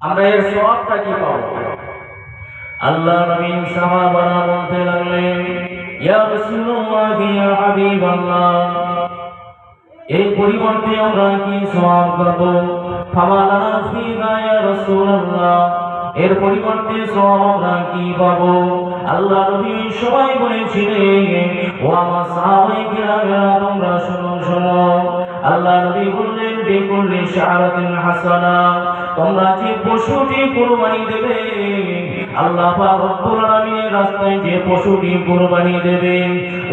আমরা এর সওয়াবটা কি পাবো? আল্লাহ নবী সাহাবারা বলতে লাগলেন, ইয়া রাসূলুল্লাহ, ইয়া হাবিবাল্লাহ, এই পরিবর্তে আমরা কি সওয়াব পাবো? ফামালানা ফিহা ইয়া রাসূলুল্লাহ, এর পরিবর্তে সওয়াব আমরা কি পাবো? আল্লাহ নবী সবাই বলেছিলেন, ও আমার সাহাবায়ে কিরামেরা, তোমরা শোনো শোনো। আল্লাহ নবী বললেন, বিকুল্লি শাআরাতিন হাসানা, তোমরা যে পশুটি কুরবানি দেবে, আল্লাহ পাক রব্বুল আলামিনের রাস্তায় যে পশুটি কুরবানি দেবে,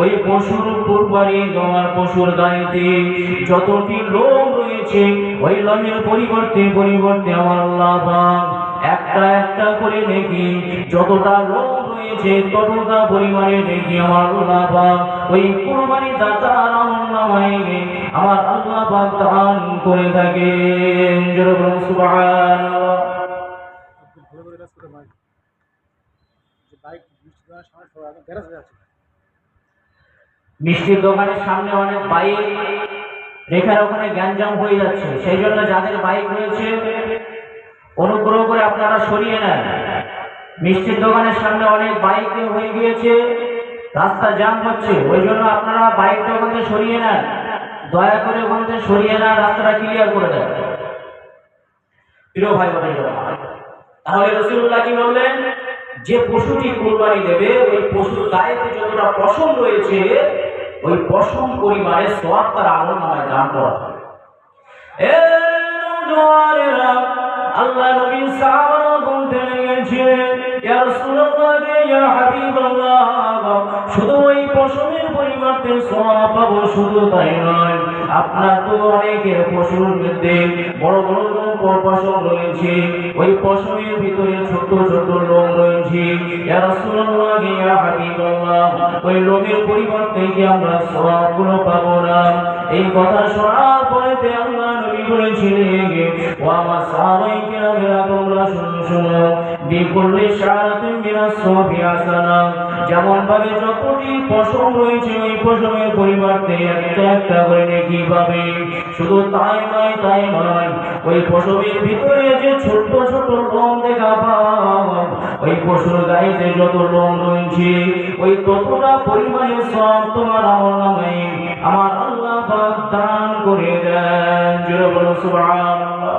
ওই পশুর কুরবানি দেওয়ার পশুর গায়েতে যতটি লোম রয়েছে, ওই লোমের পরিবর্তে আমার আল্লাহ পাক একটা একটা করে নেকি, যতটা লোম রয়েছে ততটা পরিমাণে নেকি আমার আল্লাহ পাক ওই কুরবানি দাতার আমলনামায় আমার আল্লাহ পাক দান করে থাকেন। জোরে বলুন সুবহানাল্লাহ। মিষ্টির দোকানের সামনে অনেক বাইক রেখার ওখানে গ্যাঞ্জাম হয়ে যাচ্ছে, সেই জন্য যাদের বাইক রয়েছে অনুগ্রহ করে আপনারা সরিয়ে নেন। মিষ্টির দোকানের সামনে অনেক বাইক হয়ে গিয়েছে, রাস্তা জ্যাম হচ্ছে, ওই জন্য আপনারা বাইকটা ওখান থেকে সরিয়ে নেন, দয়া করে ওখান থেকে সরিয়ে নেন, রাস্তাটা ক্লিয়ার করে দেন। প্রিয় ভাই বোনেরা, তাহলে রাসূলুল্লাহ কি বললেন? যে পশুটি কুরবানি দেবে, ওই পশুর গায়েতে যতটা পশম রয়েছে, ওই পশম পরিমাণে সওয়াব তার আমলনামায় দান করা হবে। এ নওজওয়ানেরা, আল্লাহ নবী সাহাবারা বলতে লেগেছিলেন, ইয়া রাসূলুল্লাহ, ইয়া হাবিবাল্লাহ, শুধু ওই পশমের পরিবর্তে সওয়াব পাবো, শুধু তাই নয়, আপনার তো অনেকের পশুর মধ্যে বড় বড় পশম রয়েছে, ওই পশমের ভিতরে ছোট ছোট লোম রয়েছে, ইয়া রাসূলুল্লাহ, ইয়া হাবিবাল্লাহ, ওই লোমের পরিবর্তে কি আমরা সওয়াবগুলো পাবো না? এই কথা শোনার পরে আল্লাহ নবী বলেছিলেন, ও আমার সাহাবায়ে কিরামেরা, তোমরা শুনো শোনো, বিকুল্লি শাআরাতিন মিনাস সাওয়াবি হাসানা, যেমন ভাবে যতটি পশম রয়েছে, ওই পশমের পরিবর্তে একটা একটা করে নেকি পাবে। শুধু তাই নয়, ওই পশমের ভিতরে যে ছোট ছোট লোম দেখা পায়, ওই পশুর গায়েতে যত লোম রয়েছে, ওই ততটা পরিমাণে সওয়াব তোমার আমলনামায় আমার আল্লাহ পাক দান করে দেন। জোরে বলুন সুবহানাল্লাহ।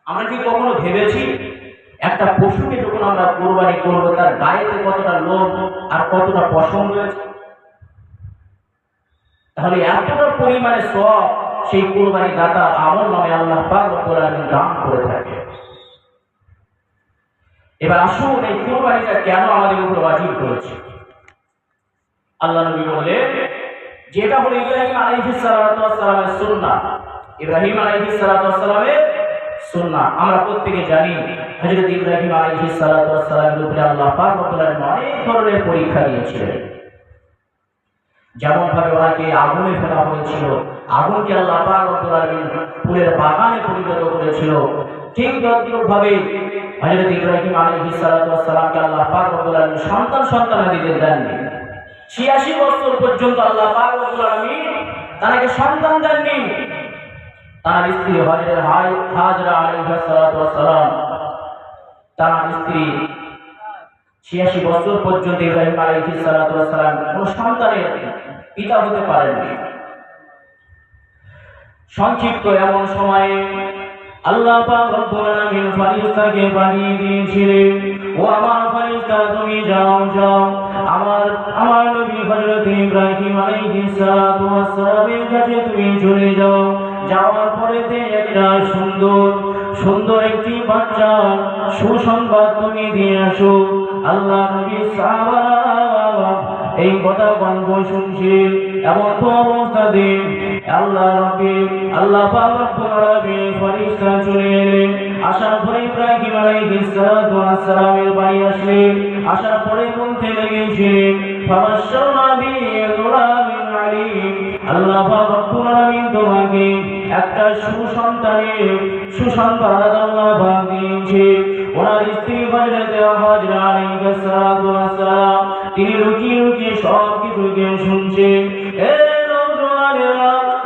আমরা কি কখনো ভেবেছি একটা পশুকে যখন আমরা কুরবানি করব, তার গায়েতে কতটা লোম আর কতটা পশম রয়েছে? তাহলে এতটা পরিমাণে সওয়াব সেই কুরবানি দাতা আমলনামায় আল্লাহ পাক রব্বুল আলামিন দান করে থাকে। এবার আসুন, এই কুরবানিটা কেন আমাদের উপর ওয়াজিব করেছে? আল্লাহ নবী বলেন, যেটা হলো ইব্রাহিম আলাইহিস সালাতু ওয়াস সালামের সুন্নাহ। ইব্রাহিম আলাইহিস সালাতু ওয়াস সালামের সুন্নাহ আমরা প্রত্যেকে জানি। হযরত ইব্রাহিম আলাইহিস সালাতু ওয়াস সালামের উপরে আল্লাহ পাক রব্বুল আলামিন অনেক ধরনের পরীক্ষা দিয়েছিলেন। যেমন ভাবে ওনাকে আগুনে ফেলা হয়েছিল, আগুনকে আল্লাহ পাক রব্বুল আলামিন ফুলের বাগানে পরিণত করেছিল, ঠিক তদ্রূপভাবে হযরত ইব্রাহিম আলাইহিস সালাতু ওয়াস সালামকে আল্লাহ পাক রব্বুল আলামিন সন্তানাদি দেননি। ৮৬ বছর পর্যন্ত আল্লাহ পাক রব্বুল আলামিন তাকে সন্তান দেননি। তার স্ত্রী হযরত হাজরা আলাইহিস সালাতু ওয়াস সালাম, তার স্ত্রী ৮৬ বছর পর্যন্ত ইব্রাহিম আলাইহিস সালাতু ওয়াস সালাম কোন সন্তানের পিতা হতে পারেননি। সংক্ষিপ্ত এমন সময়ে আল্লাহ পাক রব্বুল আলামিন ফেরেশতাকে পাঠিয়ে দিয়েছিলেন, ও আমার ফেরেশতা, তুমি যাও আমার নবী হযরত ইব্রাহিম আলাইহিস সালাতু ওয়াস সালামের কাছে তুমি চলে যাও। যাওয়ার পরেতে একটা সুন্দর একটি বাচ্চা সুসংবাদ তুমি দিয়ে আসো। আল্লাহ নবী সাহাবারা এই কথা গল্প শুনছে, এমন তো অবস্থাতে আল্লাহ পাক রব্বুল আলামিন ফেরেশতা চলে এলেন। আসার পরে ইব্রাহিম আলাইহিস সালাতু ওয়াস সালামের বাড়ি আসলেন। আসার পরে বলতে লেগেছিলেন, ফাবাশশারনা বিগুলামিন আলীম, আল্লাহ পাক রব্বুল আলামিন তোমাকে একটা সুসন্তান আল্লাহ পাক দিয়েছে। ওনার স্ত্রী হযরত হাজরা আলাইহিস সালাতু ওয়াস সালাম, তিনি লুকিয়ে লুকিয়ে সব কিছুকে শুনছেন।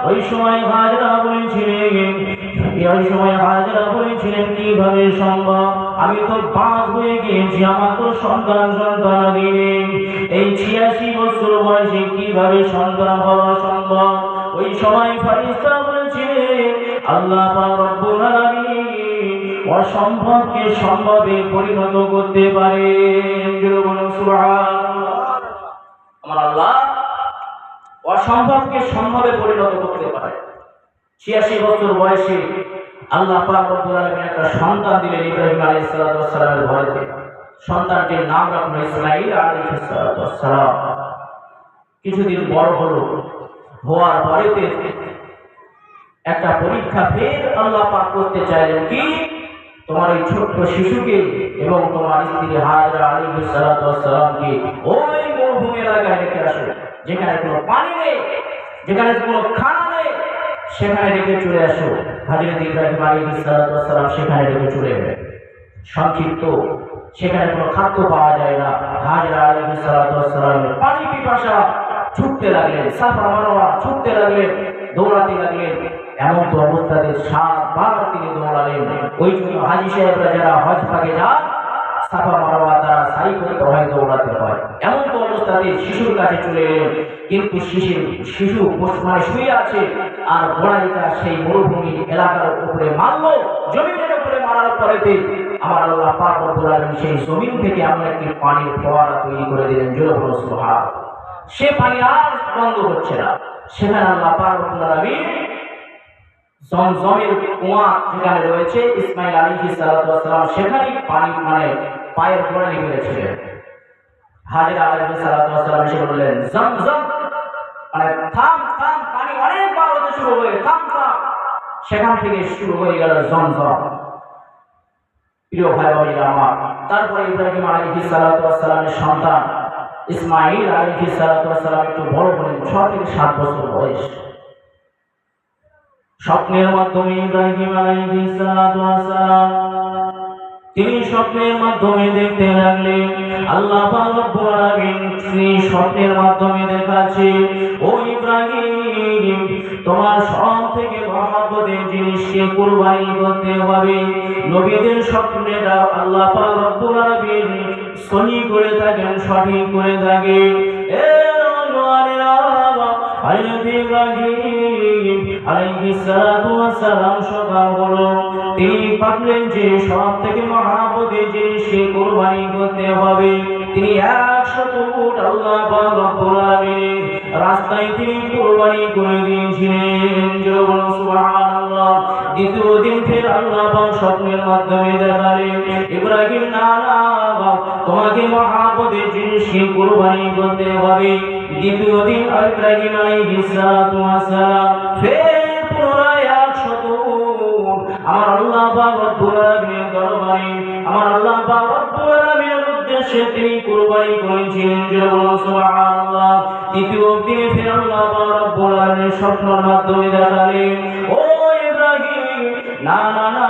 ওই সময় হাজরা বলেছিলেন, এই সময় হাজেরা বলেছিলেন কিভাবে সম্ভব, আমি তো বাঁশ হয়ে গিয়েছি, আমার তো সন্তান দিনে এই 86 বছর বয়সে কিভাবে সন্তান হওয়া সম্ভব। ওই সময় ফেরেশতা বলেছিলেন আল্লাহ পাক রব্বুল আলামিন অসম্ভবকে সম্ভবে পরিণত করতে পারে। সুবহানাল্লাহ। আমার আল্লাহ অসম্ভবকে সম্ভবে পরিণত করতে পারে। 86 বছর বয়সে আল্লাহ পাক রব্বুল আলামিন একটা সন্তান দিলেন ইব্রাহিম আলাইহিস সালামের ঘরেতে। সন্তানটির নাম রাখলো ইসমাঈল আলাইহিস সালাম। কিছুদিন বড় হলো, হওয়ার পরেতে একটা পরীক্ষা ফের আল্লাহ পাক করতে চাইলেন কি, তোমার এই ছোট্ট শিশুকে এবং তোমার স্ত্রী হাজরা আলাইহিস সালামকে ওই মরুভূমি এলাকায় রেখে আসো, যেখানে কোনো পানি নেই, যেখানে কোনো খানা নেই, সেখানে রেখে চলে আসো। হযরত ইব্রাহিম আলাইহিস সালাম সেখানে রেখে চলে গেলেন। সংক্ষিপ্ত, সেখানে কোনো খাদ্য পাওয়া যায় না। হাজরা আলাইহিস সালামের পানি পিপাসা, ছুটতে লাগলেন, সাফা মারওয়া ছুটতে লাগলেন, দৌড়াতে লাগলেন। এমন তো অবস্থাতে 7 বার তিনি দৌড়ালেন। ওই জন্য হাজী সাহেবরা যারা হজ পাকে যান, সাফা মারওয়া তারা সাই করতে হয়, দৌড়াতে হয়। এমন তো অবস্থাতে শিশুর কাছে চলে এলেন, কিন্তু শিশু মানে শুয়ে আছে, আর ঘোড়াটা সেই মরুভূমি এলাকার উপরে মারলো। জমিনের উপরে মারার পরেতে আমার আল্লাহ পাক রব্বুল আলামিন সেই জমিন থেকে এমন একটি পানির ফোয়ারা তৈরি করে দিলেন। জোরে বলুন সুবহানাল্লাহ। সে পানি আর বন্ধ হচ্ছে না। সেখানে আল্লাহ পাক রব্বুল আলামিন জমজমের কুয়া যেখানে রয়েছে, ইসমাঈল আলাইহিস সালাম সেখানেই পানি মানে পায়ের গোড়ালি মেরেছিলেন। হাজরা আলাইহিস সালাম এসে বললেন জমজম, মানে থাম থাম, পানি অনেকবার হতে শুরু হয়ে থাম থাম। সেখান থেকে শুরু হয়ে গেল জমজম। প্রিয় ভাই বোনেরা আমার, তারপরে ইব্রাহিম আলাইহিস সালামের সন্তান ইসমাঈল আলাইহিস সালাম একটু বড় হলেন, 6 থেকে 7 বছর বয়স। স্বপ্নের মাধ্যমে ইব্রাহিম আলাইহিস সালাম তিনি স্বপ্নের মাধ্যমে দেখতে লাগলেন আল্লাহ পাক রব্বুল আলামিন স্বপ্নের মাধ্যমে দেখাচ্ছে, ও ইব্রাহিম, তোমার সব থেকে মহব্বতের জিনিসকে কুরবানি করতে হবে। নবীদের স্বপ্নে আল্লাহ পাক রব্বুল আলামিন সহি করে থাকেন, সঠিক করে থাকে। সকাল হলো, তিনি ভাবলেন যে সব থেকে মহব্বতের জিনিসকে কুরবানি করতে হবে। তিনি 100 উট আল্লাহ পাক রব্বুল আলামিন রাস্তায় তিনি কুরবানি করে দিয়েছিলেন। সুবহানাল্লাহ। দ্বিতীয় দিন ফের আল্লাহ পাক স্বপ্নের মাধ্যমে দেখালেন, ইব্রাহিম, না না, তোমাকে মহব্বতের জিনিসকে কুরবানি করতে হবে। দ্বিতীয় দিন ইব্রাহিম আলাইহিস সালাম ফের পুনরায় 100 উট আমার আল্লাহ পাক রব্বুল আলামিনের দরবারে, আমার আল্লাহ পাক রব্বুল আলামিনের উদ্দেশ্যে তিনি কুরবানি করেছিলেন। সুবহানাল্লাহ। তৃতীয় দিনে ফের আল্লাহ পাক রব্বুল আলামিনের স্বপ্নের মাধ্যমে দেখালেন, ও ইব্রাহিম, না না না,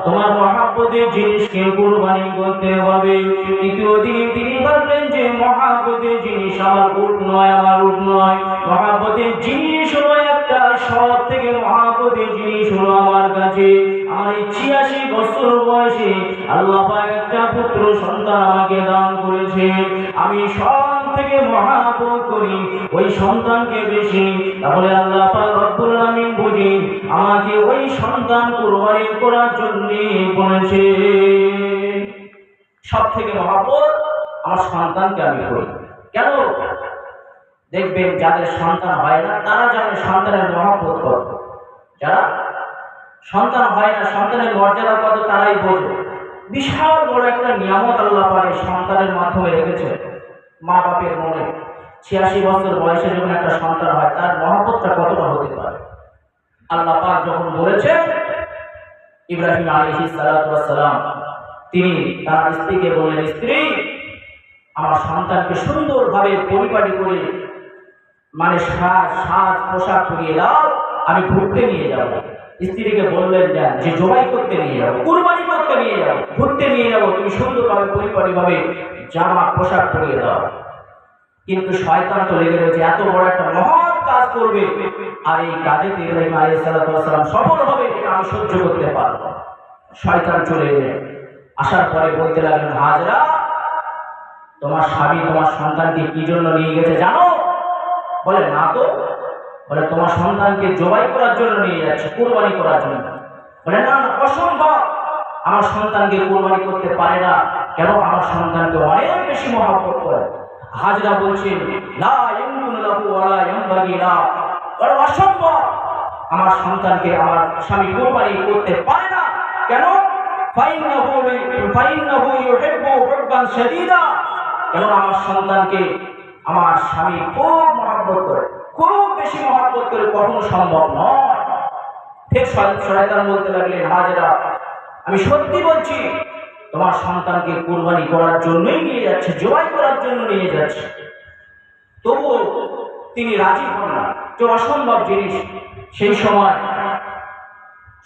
তোমার মহব্বতের জিনিসকে কুরবানি করতে হবে। তৃতীয় দিনে তিনি বললেন যে মহব্বতের জিনিস আমার উট নয়, আমার উট নয়, মহব্বতের জিনিস হলো একটা, সব থেকে মহব্বতের জিনিস হলো আমার কাছে আমার এই 86 বছর বয়সে আল্লাহ পাক একটা পুত্র সন্তান আমাকে দান করেছে। আমি সব থেকে মহব্বত করি ওই সন্তানকে বেশি। তাহলে আল্লাহ পাক রব্বুল আলামিন বুঝি আমাকে ওই সন্তান কুরবানি করার জন্য বলেছে। সব থেকে মহব্বত আমার সন্তানকে আমি করি। কেন? দেখবেন যাদের সন্তান হয় না তারা জানে সন্তানের মহব্বত কত। যারা সন্তান হয় না, সন্তানের মর্যাদা কত তারাই বোঝে। বিশাল বড় একটা নিয়ামত আল্লাহ পাক সন্তানের মাধ্যমে রেখেছে মা বাপের মনে। 86 বছর বয়সে যখন একটা সন্তান হয় তার মহব্বতটা কতটা হতে পারে। আল্লাহ পাক যখন বলেছেন ইব্রাহিম আলাইহিস সালাম তিনি তার স্ত্রীকে বললেন, স্ত্রী, আমার সন্তানকে সুন্দরভাবে পরিপাটি করে মানে সাজ পোশাক পরিয়ে দাও, আমি ঘুরতে নিয়ে যাব। স্ত্রীকে বললেন যে জবাই করতে নিয়ে যাবো, কুরবানি করতে নিয়ে যাবো, ঘুরতে নিয়ে যাবো, তুমি সুন্দরভাবে পরিপাটিভাবে জামা পোশাক পরিয়ে দাও। কিন্তু শয়তান তো লেগে রয়েছে, এত বড় একটা মহৎ কাজ করবে আর এই কাজে ইব্রাহিম আলাইহিস সালাম সফল হবে, এটা আমি সহ্য করতে পারব না। শয়তান চলে এলেন, আসার পরে বলতে লাগলেন, হাজরা, তোমার স্বামী তোমার সন্তানকে কি জন্য নিয়ে গেছে জানো? বলে, না তো। বলে, তোমার সন্তানকে জবাই করার জন্য নিয়ে যাচ্ছে, কুরবানি করার জন্য। বলে, না না, অসম্ভব, আমার সন্তানকে কুরবানি করতে পারে না। কেন? আমার সন্তানকে অনেক বেশি মহব্বত করে। হাজরা বলছেন, লা ইয়ামকুনু লাহু ওয়ালা ইয়ামবাগি লা, বলে অসম্ভব, আমার সন্তানকে আমার স্বামী কুরবানি করতে পারে না। কেন? ফাইন্নাহু ইউহিব্বু হুব্বান শাদীদা, কেন আমার সন্তানকে আমার স্বামী খুব মহব্বত করে, খুব বেশি মহব্বত করে, কখনো সম্ভব নয়। ঠিক শয়তান বলতে লাগলেন, হাজরা, আমি সত্যি বলছি, তোমার সন্তানকে কুরবানি করার জন্যই নিয়ে যাচ্ছে, জবাই করার জন্য নিয়ে যাচ্ছে। তবুও তিনি রাজি হন না, যে অসম্ভব জিনিস। সেই সময়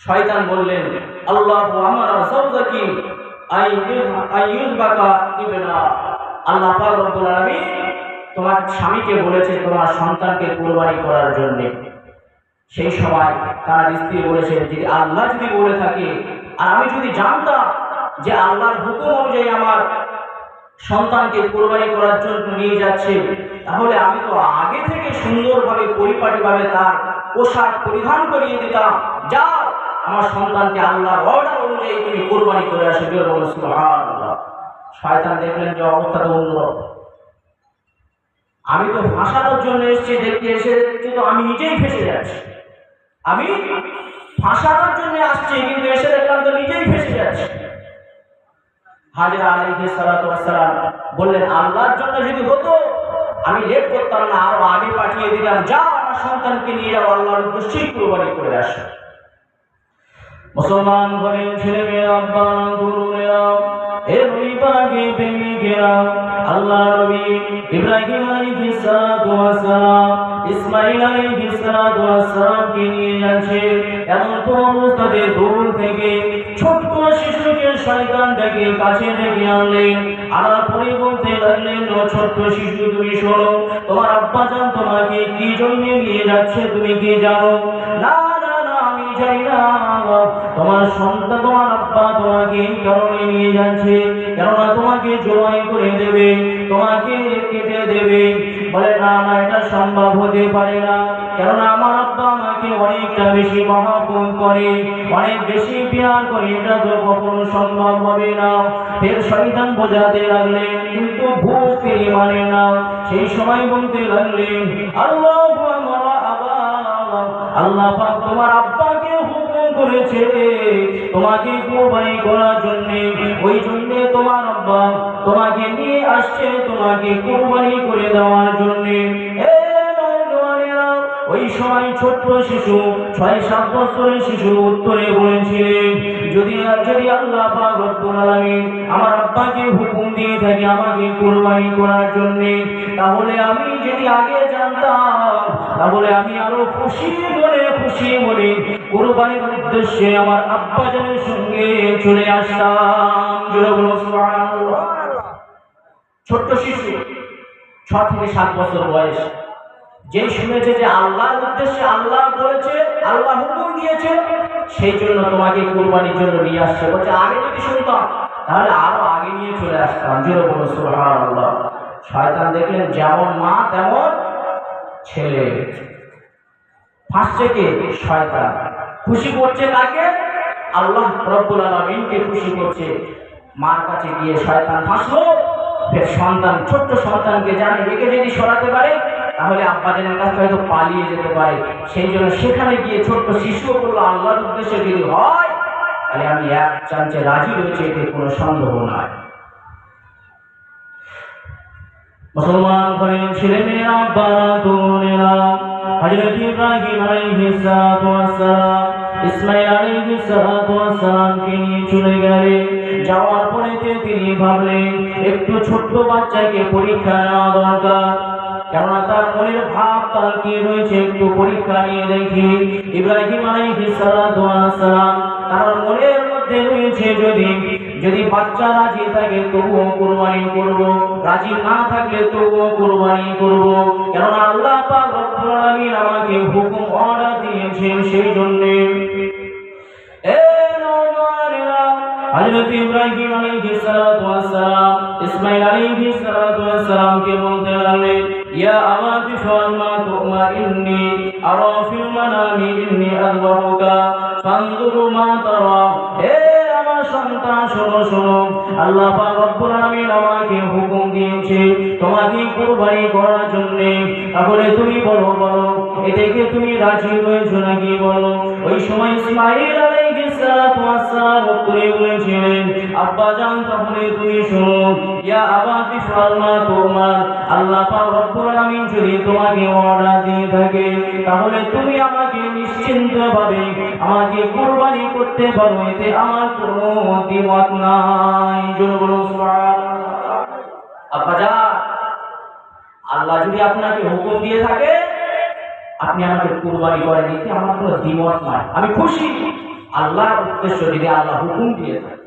শয়তান বললেন, আল্লাহু আমারা যাওজাকি আইয়ুযবাকা ইবনা, আল্লাহ পাক রব্বুল আলামিন তোমার স্বামীকে বলেছে তোমার সন্তানকে কুরবানি করার জন্য। সেই সময় তার স্ত্রী বলেছে, যদি আল্লাহ যদি বলে থাকে আর আমি যদি জানতাম যে আল্লাহর হুকুম অনুযায়ী আমার সন্তানকে কুরবানি করার জন্য নিয়ে যাচ্ছে, তাহলে আমি তো আগে থেকে সুন্দরভাবে পরিপাটিভাবে তার পোশাক পরিধান করিয়ে দিতাম, যাও আমার সন্তানকে আল্লাহর অর্ডার অনুযায়ী তুমি কুরবানি করে আসো। সুবহানাল্লাহ। শয়তান দেখলেন যে অবস্থা তো অন্যরকম, আমি তো ফাঁসানোর জন্য এসেছি, দেখতে এসে কিন্তু আমি নিজেই ফেসে যাচ্ছি। আমি ফাঁসানোর জন্য আসছি, কিন্তু এসে দেখলাম তো নিজেই ফেসে যাচ্ছি। হাজরা আলাইহিস সালাতু ওয়াস সালাম বললেন, আল্লাহর জন্য যদি হতো আমি লেট করতাম না, আরো আগে পাঠিয়ে দিতাম, যাও আমার সন্তানকে নিয়ে যাও, আল্লাহর উদ্দেশ্যে কুরবানি করে আসো। মুসলমান ঘরের ছেলে মেয়ে, আব্বা দুরুলেরা, এ নবী পাকের প্রেমিকেরা, আল্লাহ নবী ইব্রাহিম আলাইহিস সালাতু ওয়াস সালাম ইসমাঈল আলাইহিস সালাতু ওয়াস সালামকে নিয়ে যাচ্ছে। এমন তো অবস্থাতে দূর থেকে ছোট্ট শিশুকে শয়তান ডেকে কাছে ডেকে আনলেন, আনার পরে বলতে লাগলেন, ও ছোট্ট শিশু, তুমি শোনো, তোমার আব্বাজান তোমাকে কি জন্য নিয়ে যাচ্ছে তুমি কি জানো? না না না, আমি জানি না। তোমার সন্তান, তোমার আব্বা তোমাকে এই কারণে নিয়ে যাচ্ছে, কেননা তোমাকে জবাই করে দেবে, তোমাকে কেটে দেবে। বলে, না না, এটা সম্ভব হতে পারে না, কেননা আমার আব্বা আমাকে অনেকটা বেশি মহব্বত করে, অনেক বেশি প্যার করে, এটা তো কখনো সম্ভব হবে না। ফের শয়তান বোঝাতে লাগলেন, কিন্তু ভুল তিনি মানে না। সেই সময় বলতে লাগলেন, আল্লাহু আমারা আবা, আল্লাহ পাক তোমার আব্বাকে হুকুম করেছে তোমাকে কুরবানি করার জন্য, ওই জন্য তোমার আব্বা তোমাকে নিয়ে আসছে তোমাকে কুরবানি করে দেওয়ার জন্য। ওই সময় ছোট্ট শিশু ৬-৭ বছরের শিশু উত্তরে বলেছিলেন, যদি আল্লাহ পাক রব্বুল আলামিন আমার আব্বাকে হুকুম দিয়ে থাকে আমাকে কুরবানি করার জন্য, তাহলে আমি যদি আগে জানতাম, তাহলে আমি আরো খুশি মনে কুরবানির উদ্দেশ্যে আমার আব্বাজানের সঙ্গে চলে আসতাম। সুবহানাল্লাহ। ছোট্ট শিশু ৬ থেকে ৭ বছর বয়স, যে শুনেছে যে আল্লাহর উদ্দেশ্যে আল্লাহ বলেছে, আল্লাহ হুকুম দিয়েছে, সেই জন্য তোমাকে কুরবানির জন্য নিয়ে আসছে। বলছে, আগে যদি শুনতাম তাহলে আরো আগে নিয়ে চলে আসতাম। সুবহানাল্লাহ। শয়তান দেখলেন যেমন মা তেমন ছেলে, ফাঁসছে কে? শয়তান। খুশি করছে কাকে? আল্লাহ রব্বুল আলামিনকে খুশি করছে। মার কাছে গিয়ে শয়তান ফাঁসলো। ফের সন্তান, ছোট্ট সন্তানকে জানে একে যদি সরাতে পারে তাহলে আব্বাজানের কাছে হয়তো পালিয়ে যেতে পারে, সেই জন্য সেখানে গিয়ে ছোট্ট শিশুও বললো, আল্লাহর উদ্দেশ্যে যদি হয় তাহলে আমি এক চান্সে রাজি রয়েছে, এতে কোনো সন্দেহ নাই। মুসলমান ঘরের ছেলে মেয়েরা, আব্বা বোনেরা, হযরত ইব্রাহিম আলাইহিস সালাতু ওয়াস সালাম ইসমাঈল আলাইহিস সালাতু ওয়াস সালামকে নিয়ে চলে গেলেন। যাওয়ার পরে তিনি ভাবলেন একটু ছোট্ট বাচ্চাকে পরীক্ষা নেওয়া দরকার, কেননা তার মনের ভাব তার কি রয়েছে একটু পরীক্ষা নিয়ে দেখি। ইব্রাহিম আলাইহিস সালাতু ওয়াস সালাম তার মনের মধ্যে রয়েছে, যদি যদি বাচ্চা রাজি থাকে তবুও কুরবানি করব, রাজি না থাকলে তবুও কুরবানি করব। কেননা আল্লাহ পাক রব্বুল আলামিন আমাকে হুকুম অর্ডার দিয়েছেন। সেই জন্য হযরত ইব্রাহিম আলাইহিস সালাতু ওয়াস সালাম ইসমাঈল আলাইহিস সালাতু ওয়াস সালাম কে বলতে লাগলেন, ইয়া আবাতি ফাল মা তু'মার ইন্নী আরা ফিল মানামি ইন্নী আযবাহুকা ফানজুর মা তারা। হে আমার সন্তান, শোনো শোনো, আল্লাহ পাক রব্বুল আলামিন আমাকে হুকুম দিয়েছে তোমাকে কুরবানি করার জন্য। তাহলে তুমি বলো বলো, এটাকে তুমি রাজি হয়েছো নাকি বলো। ওই সময় ইসমাঈল আলাইহিস সালাতু ওয়াস সালাম উত্তরে বলেছিলেন, আব্বা জান তাহলে তুমি শোনো, ইয়া আবাতি ফাল মা তু'মার, আল্লাহ পাক রব্বুল আলামিন যদি তোমাকে অর্ডার দিয়ে থাকে তাহলে তুমি আমাকে নিশ্চিন্তভাবে আমাকে কুরবানি করতে পারো, এতে আমার কোনো দ্বিমত নাই। জোরে বলুন সুবহানাল্লাহ। আব্বা জান, আল্লাহ যদি আপনাকে হুকুম দিয়ে থাকে আপনি আমাকে কুরবানি করে দিতে আমার কোনো দ্বিমত নাই, আমি খুশি। আল্লাহর উদ্দেশ্য যদি আল্লাহ হুকুম দিয়ে থাকে।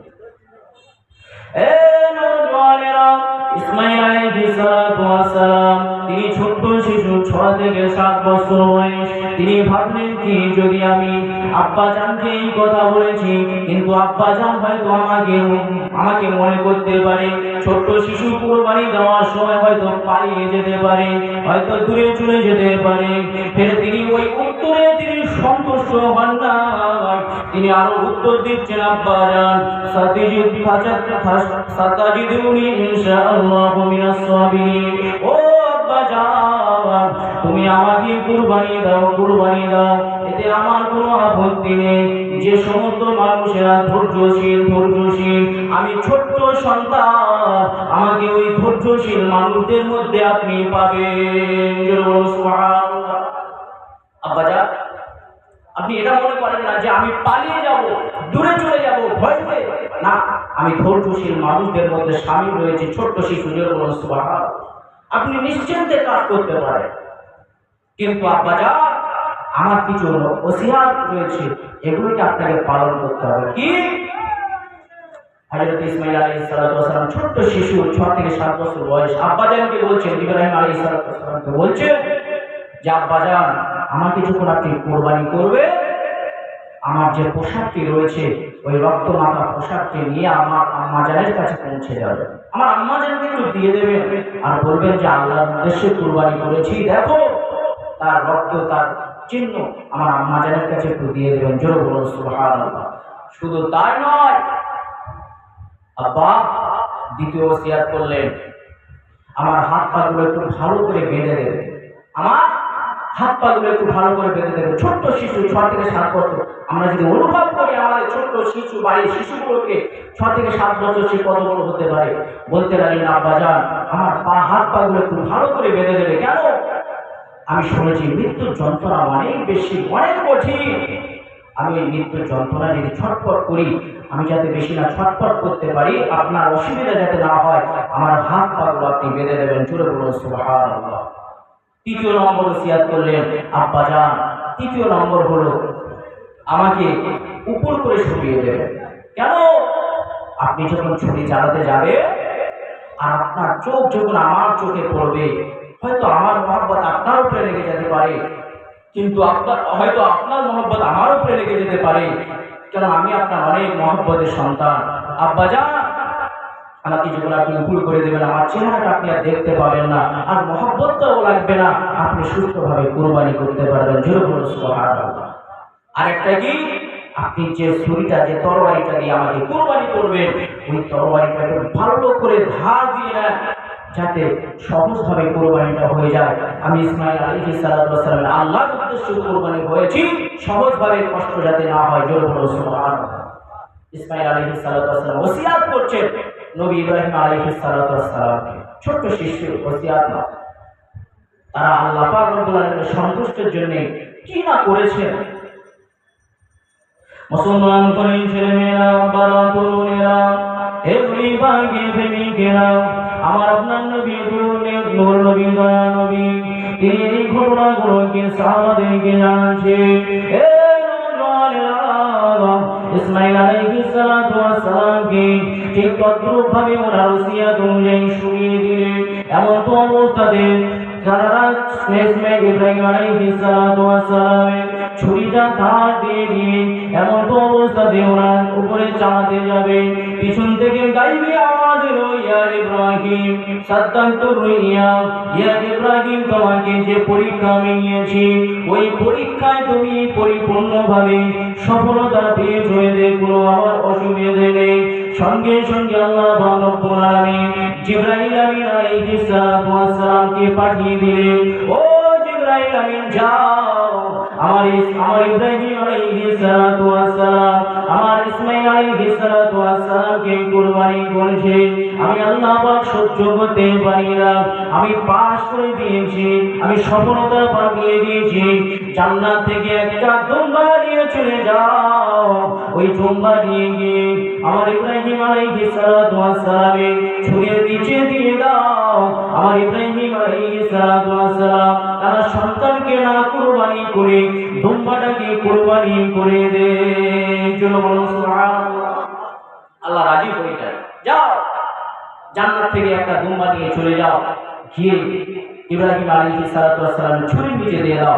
ইসমাঈল আলাইহিস সালাতু ওয়াস সালাম তিনি ছোট্ট শিশু, 6 থেকে 7 বছর বয়স। তিনি ভাবলেন কি, যদি আমি আব্বা জানকে এই কথা বলেছি কিন্তু আব্বা জান হয়তো আমাকে মনে করতে পারে, ছোট্ট শিশু কুরবানি দেওয়ার সময় হয়তো পালিয়ে যেতে পারে, হয়তো দূরে চলে যেতে পারে। ফের তিনি ওই উত্তরে তিনি সন্তুষ্ট হন না। তিনি আরো উত্তর দিচ্ছেন, আব্বা জান সাতাজিদুনি ইনশাআল্লাহু মিনাস সাবিরিন। ও আব্বা জান, তুমি আমাকে কুরবানি দাও, কুরবানি দাও, এতে আমার কোনো আপত্তি নেই। যে সমস্ত মানুষেরা ধৈর্যশীল, আমি ছোট্ট সন্তান, আমাকে ওই ধৈর্যশীল মানুষদের মধ্যে আপনি পাবেন। সুবহানাল্লাহ। আব্বা জান, আপনি এটা মনে করেন না যে আমি পালিয়ে যাব, দূরে চলে যাব ভয় পেয়ে, না, আমি ধৈর্যশীল মানুষদের মধ্যে শামিল রয়েছে, ছোট্ট শিশুদের। সুবহানাল্লাহ। আপনি নিশ্চিন্তে কাজ করতে পারেন। কিন্তু আব্বা জান, আমার কিছু ওসিয়াত রয়েছে, এগুলোকে আপনাকে পালন করতে হবে। কি? হযরত ইসমাঈল আলাইহিস সালাতু ওয়াস সালাম ছোট্ট শিশু, 6 থেকে 7 বছর বয়স, আব্বা জানকে বলছেন, ইব্রাহিম আলাইহিস সালাতু ওয়াস সালামকে বলছেন যে আব্বা জান, আমাকে যখন আপনি কুরবানি করবে, আমার যে পোশাকটি রয়েছে ওই রক্ত মাখা পোশাকটি নিয়ে আমার আম্মা জানের কাছে পৌঁছে যাবে। আমার আম্মা জানকে একটু দিয়ে দেবেন আর বলবেন যে আল্লাহর উদ্দেশ্যে কুরবানি করেছি, দেখো তার রক্ত, তার চিহ্ন আমার আম্মা জানের কাছে একটু দিয়ে দেবেন। জোরে বলুন সুবহানাল্লাহ। শুধু তাই নয়, আব্বা দ্বিতীয় ওসিয়াত করলেন, আমার হাত পাগুলো একটু ভালো করে বেঁধে দেবে, আমার হাত পাগুলো একটু ভালো করে বেঁধে দেবে। ছোট্ট শিশু, 6 থেকে 7 বছর, আমরা যদি অনুভব করি আমাদের ছোট্ট শিশু, বাড়ির শিশুগুলোকে 6 থেকে 7 বছর সে কত বড় হতে পারে, বলতে লাগলেন, আব্বা জান, আমার হাত পাগুলো একটু ভালো করে বেঁধে দেবে। কেন? আমি শুনেছি মৃত্যুর যন্ত্রণা অনেক বেশি, অনেক কঠিন। আমি এই মৃত্যুর যন্ত্রণা যদি ছটফট করি, আমি যাতে বেশি না ছটফট করতে পারি, আপনার অসুবিধা যাতে না হয়, আমার হাত পাগুলো আপনি বেঁধে দেবেন। জোরে বলুন সুবহানাল্লাহ। তৃতীয় নম্বর ওসিয়াত করলেন, আব্বা জান, তৃতীয় নম্বর হলো আমাকে উপর করে শুকিয়ে দেবেন। কেন? আপনি যখন ছুরি চালাতে যাবে আর আপনার চোখ যখন আমার চোখে পড়বে, হয়তো আমার মহব্বত আপনার উপরে লেগে যেতে পারে, কিন্তু হয়তো আপনার মহব্বত আমার উপরে লেগে যেতে পারে, কারণ আমি আপনার অনেক মহব্বতের সন্তান। আব্বা জান, আমাকে যখন আপনি উপর করে দেবেন, আমার চেহারাটা আপনি আর দেখতে পাবেন না, আর মহব্বতটাও লাগবে না, আপনি সুস্থভাবে কুরবানি করতে পারবেন। জোরে বলুন সুবহানাল্লাহ। আরেকটা কি, আপনি যে ছুরিটা, যে তরবারিটা দিয়ে আমাকে কুরবানি করবেন, ওই তরবারিটাকে ভালো করে ধার দিয়ে নেন, যাতে সহজভাবে কুরবানিটা হয়ে যায়। আমি ইসমাঈল আলাইহিস সালাতু ওয়াস সালাম আল্লাহর উদ্দেশ্যে কুরবানি হয়েছি, সহজভাবে কষ্ট যাতে না হয়। জোরে বলুন সুবহানাল্লাহ। ইসমাঈল আলাইহিস সালাতু ওয়াস সালাম ওসিয়াত করছেন নবী ইব্রাহিম আলাইহিস সালাতু ওয়াস সালামকে, ছোট্ট শিশু, ওসিয়াত না, তারা আল্লাহ পাক রব্বুল আলামিনের সন্তুষ্টির জন্য কি না করেছেন। মুসলমান করেন ছেলেমেয়েরা, বাবা তরুণেরা, এগুলি ভাগে প্রেমিকেরা, আমার আপনার নবী নূর নবী, দয়া নবী, তিনি এই ঘটনাগুলোকে সাহাবাদেরকে জানাচ্ছে। ইসমাঈল আলাইহিস সালাতু ওয়াস সালামকে ঠিক তদ্রূপভাবে ওনার ওসিয়ত অনুযায়ী শুনিয়ে দিলেন। এমন তো অবস্থাতে যারা ইব্রাহিম আলাইহিস সালাতু ওয়াস সালামের ছুরিটা ধার দিয়ে দিয়ে এমন তো অবস্থাতে ওনার উপরে চালাতে যাবে, পিছন থেকে গাইবে আওয়াজ এলো, ইয়া ইব্রাহিম সাদ্দাকতু রুইয়া, ইয়া ইব্রাহিম তোমাকে যে পরীক্ষা আমি নিয়েছি ওই পরীক্ষায় তুমি পরিপূর্ণভাবে সফলতা পেয়েছো, এতে কোনো আমার অসুবিধা নেই। সঙ্গে সঙ্গে আল্লাহ রাব্বুল আলামিন জিবরাইল আমিন আলাইহিস সালাতু ওয়াস সালামকে পাঠিয়ে দিলেন, ও জিবরাইল আমিন যাও আমার ইব্রাহিম আলাইহিস সালাতু ওয়াস সালাম আমার ইসমাঈল আলাইহিস সালাতু ওয়াস সালামকে কুরবানি করেছে, আমি আল্লাহ পাক সহ্য করতে পারি না, আমি পাস করে দিয়েছি, আমি সফলতা পাইয়ে দিয়েছি। জান্নাত থেকে একটা দুম্বা নিয়ে চলে যাও, ওই দুম্বা নিয়ে গিয়ে আমার ইব্রাহিম আলাইহিস সালাতু ওয়াস সালামের ছুরির নিচে দিয়ে দাও। আমার ইব্রাহিম আলাইহিস সালাতু ওয়াস সালাম তার সন্তানকে না কুরবানি করে দুম্বাটাকে কুরবানি করে দে। চলো বলো সুবহানাল্লাহ। আল্লাহ রাজি হয়ে যায়, যাও জান্নাত থেকে একটা দুম্বা নিয়ে চলে যাও, গিয়ে ইব্রাহিম আলাইহিস সালাতু ওয়াস সালামের ছুরির নিচে দিয়ে দাও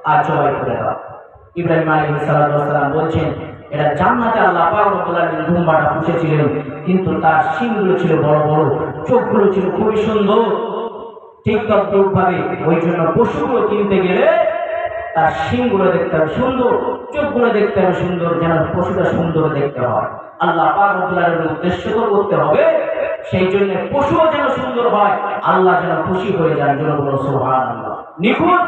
আর জবাই করে দাও। ইব্রাহিম আলাইহিস সালাতু ওয়াস সালাম বলছেন, এটা জান্নাতে আল্লাহ পাক রব্বুল আলামিন দুম্বাটা পুষেছিলেন, কিন্তু তার শিংগুলো ছিল বড় বড়, চোখগুলো ছিল খুবই সুন্দর। ঠিক তদ্রূপভাবে ওই জন্য পশুগুলো কিনতে গেলে তার শিংগুলো দেখতে হবে সুন্দর, চোখগুলো দেখতে হবে সুন্দর, যেন পশুটা সুন্দর দেখতে হয়। আল্লাহ পাক রব্বুল আলামিনের উদ্দেশ্য করতে হবে, সেই জন্য পশুও যেন সুন্দর হয়, আল্লাহ যেন খুশি হয়ে যান। যেন বলো সুবহানাল্লাহ। নিখুঁত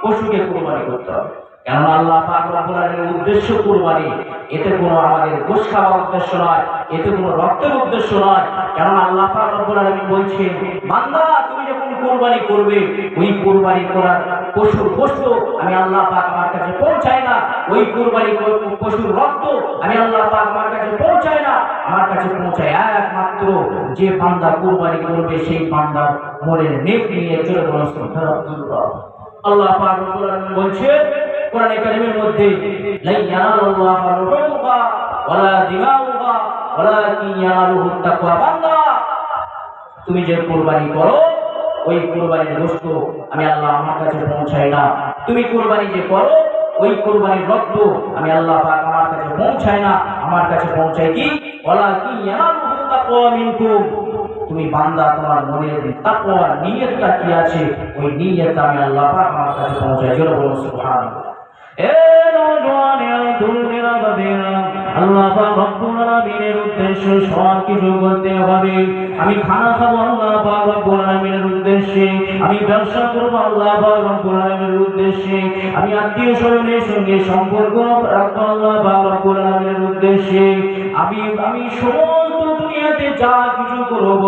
পশুকে কুরবানি করতে হবে, কেননা আল্লাহ পাক রব্বুল আলামিনের উদ্দেশ্য কুরবানি, এতে কোনো আমাদের গোশত খাওয়ার উদ্দেশ্য নয়, এতে কোনো রক্তের উদ্দেশ্য নয়। কেননা আল্লাহ পাক রব্বুল আলামিন বলছেন, বান্দা তুমি যখন কুরবানি করবে ওই কুরবানি করার পশুর গোশত আমি আল্লাহ পাক আমার কাছে পৌঁছায় না, ওই কুরবানি পশুর রক্ত আমি আল্লাহ পাক আমার কাছে পৌঁছায় না, আমার কাছে পৌঁছায় একমাত্র যে বান্দা কুরবানি করবে সেই বান্দা মনের নেক নিয়ে চলে বলো সুবহানাল্লাহ। আল্লাহ পাক রব্বুল আলামিন বলছেন কোরআনে কারীমের মধ্যে, লা ইয়ানালুল্লাহু রুহুহা ওয়ালা দিমাউহা ওয়ালাকিন ইয়ানালুহুত তাকওয়া। বান্দা তুমি যে কুরবানি করো ওই কুরবানির গোশত আমি আল্লাহ আমার কাছে পৌঁছাই না, তুমি কুরবানি যে করো ওই কুরবানির রক্ত আমি আল্লাহ পাক আমার কাছে পৌঁছাই না, আমার কাছে পৌঁছায় কি ওয়ালাকিন ইয়ানালুহুত তাকওয়া মিনকুম। তুমি বান্দা তোমার মনের তাকওয়া নিয়তটা কি আছে ওই নিয়তটা আমি আল্লাহ পাক আমার কাছে পৌঁছাই। জোরে বলুন সুবহানাল্লাহ। এ নওজওয়ানেরা তরুণেরা বাবেরা, আল্লাহ পাক রব্বুল আলামিনের উদ্দেশ্যে সব কিছু করতে হবে। আমি খানা খাবো আল্লাহ পাক রব্বুল আলামিনের উদ্দেশ্যে, আমি ব্যবসা করবো আল্লাহ পাক রব্বুল আলামিনের উদ্দেশ্যে, আমি আত্মীয় স্বজনের সঙ্গে সম্পর্ক রাখবো আল্লাহ পাক রব্বুল আলামিনের উদ্দেশ্যে, আমি সমস্ত দুনিয়াতে যা কিছু করব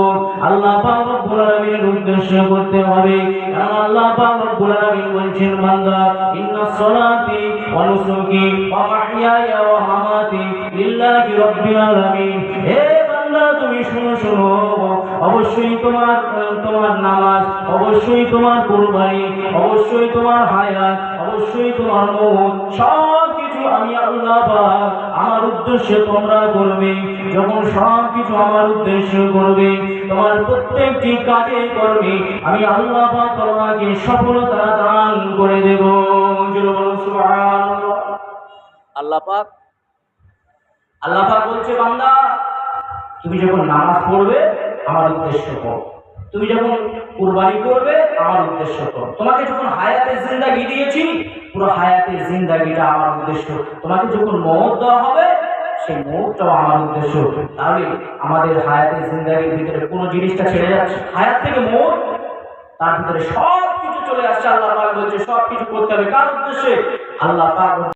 আল্লাহ পাক রব্বুল আলামিনের উদ্দেশ্যে করতে হবে। কারণ আল্লাহ পাক রব্বুল আলামিন বলেছেন, বান্দা ইন্নাস সালাতি ওয়া নুসুকি ওয়া মাহইয়ায়া ওয়া মামাতি লিল্লাহি রাব্বিল আলামিন। হে বান্দা তুমি শোনো, অবশ্যই তোমার নামাজ, অবশ্যই তোমার কুরবানি, অবশ্যই তোমার হায়াত, অবশ্যই তোমার মওত, সব কিছু আমি আল্লাহ পাক আমার উদ্দেশ্যে তোমরা করবে। যখন সব কিছু আমার উদ্দেশ্য করবে, তোমার প্রত্যেকটি কাজে করবে, আমি আল্লাহ পাক তোমাকে সফলতা দান করে দেব। সুবহানাল্লাহ। আল্লাহ পাক বলছে, বান্দা তুমি যখন নামাজ পড়বে আমার উদ্দেশ্য করো, তুমি যখন কুরবানি করবে আমার উদ্দেশ্য করো, তোমাকে যখন হায়াতের জিন্দেগি দিয়েছি পুরো হায়াতের জিন্দেগিটা আমার উদ্দেশ্য, তোমাকে যখন মওত দেওয়া হবে সেই মওতটাও আমার উদ্দেশ্য। তাহলে আমাদের হায়াতের জিন্দেগির ভিতরে কোন জিনিসটা ছেড়ে যাচ্ছে? হায়াত থেকে মওত, তার ভিতরে সব কিছু চলে আসছে। আল্লাহ পাক বলছে সব কিছু করতে হবে কার উদ্দেশ্যে? আল্লাহ পাক